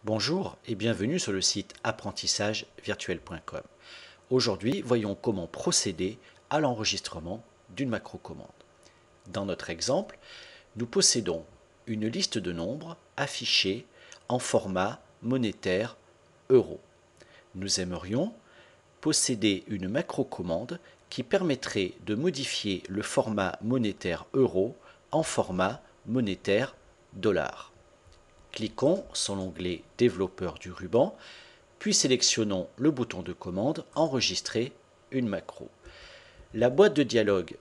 Bonjour et bienvenue sur le site apprentissagevirtuel.com. Aujourd'hui, voyons comment procéder à l'enregistrement d'une macro-commande. Dans notre exemple, nous possédons une liste de nombres affichée en format monétaire euro. Nous aimerions posséder une macro-commande qui permettrait de modifier le format monétaire euro en format monétaire dollar. Cliquons sur l'onglet Développeur du ruban, puis sélectionnons le bouton de commande Enregistrer une macro. La boîte de dialogue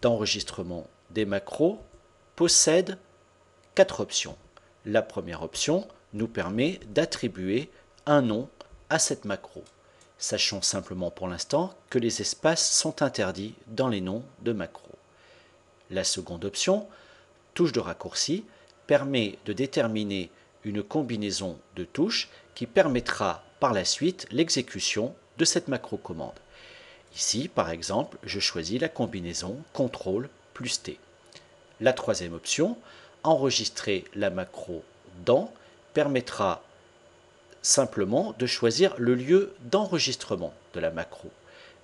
d'enregistrement des macros possède 4 options. La première option nous permet d'attribuer un nom à cette macro. Sachons simplement pour l'instant que les espaces sont interdits dans les noms de macros. La seconde option, touche de raccourci, permet de déterminer une combinaison de touches qui permettra par la suite l'exécution de cette macro-commande. Ici, par exemple, je choisis la combinaison CTRL plus T. La troisième option, enregistrer la macro dans, permettra simplement de choisir le lieu d'enregistrement de la macro.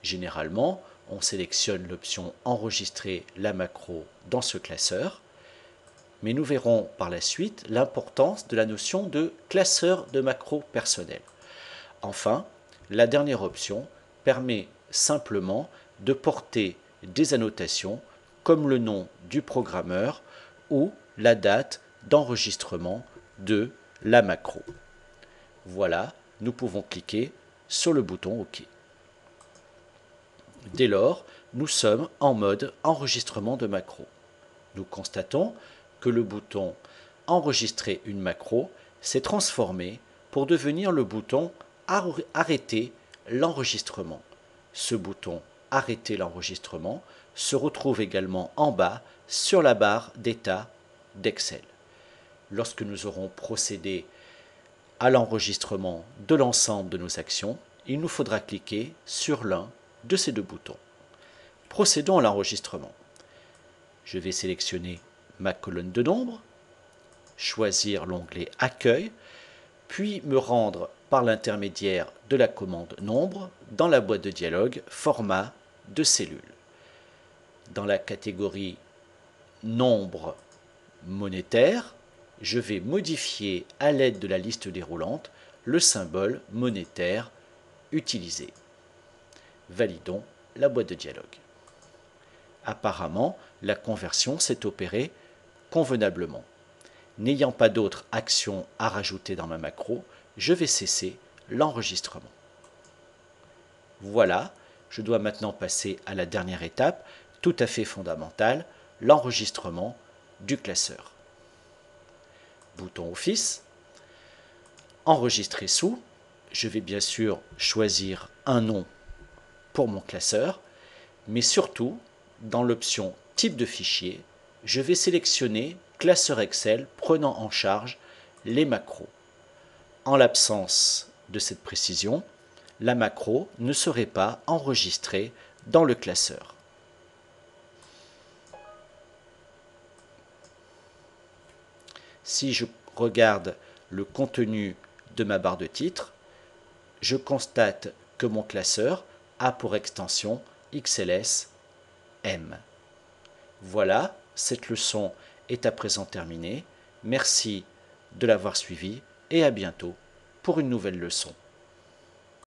Généralement, on sélectionne l'option enregistrer la macro dans ce classeur, mais nous verrons par la suite l'importance de la notion de classeur de macro personnel. Enfin, la dernière option permet simplement de porter des annotations comme le nom du programmeur ou la date d'enregistrement de la macro. Voilà, nous pouvons cliquer sur le bouton OK. Dès lors, nous sommes en mode enregistrement de macro. Nous constatons que le bouton Enregistrer une macro s'est transformé pour devenir le bouton Arrêter l'enregistrement. Ce bouton Arrêter l'enregistrement se retrouve également en bas sur la barre d'état d'Excel. Lorsque nous aurons procédé à l'enregistrement de l'ensemble de nos actions, il nous faudra cliquer sur l'un de ces deux boutons. Procédons à l'enregistrement. Je vais sélectionner ma colonne de nombres, choisir l'onglet Accueil, puis me rendre par l'intermédiaire de la commande Nombre dans la boîte de dialogue Format de cellule. Dans la catégorie Nombre monétaire, je vais modifier à l'aide de la liste déroulante le symbole monétaire utilisé. Validons la boîte de dialogue. Apparemment, la conversion s'est opérée convenablement. N'ayant pas d'autres actions à rajouter dans ma macro, je vais cesser l'enregistrement. Voilà, je dois maintenant passer à la dernière étape, tout à fait fondamentale, l'enregistrement du classeur. Bouton Office, enregistrer sous, je vais bien sûr choisir un nom pour mon classeur, mais surtout, dans l'option Type de fichier, je vais sélectionner Classeur Excel prenant en charge les macros. En l'absence de cette précision, la macro ne serait pas enregistrée dans le classeur. Si je regarde le contenu de ma barre de titre, je constate que mon classeur a pour extension XLS M. Voilà, cette leçon est à présent terminée. Merci de l'avoir suivie et à bientôt pour une nouvelle leçon.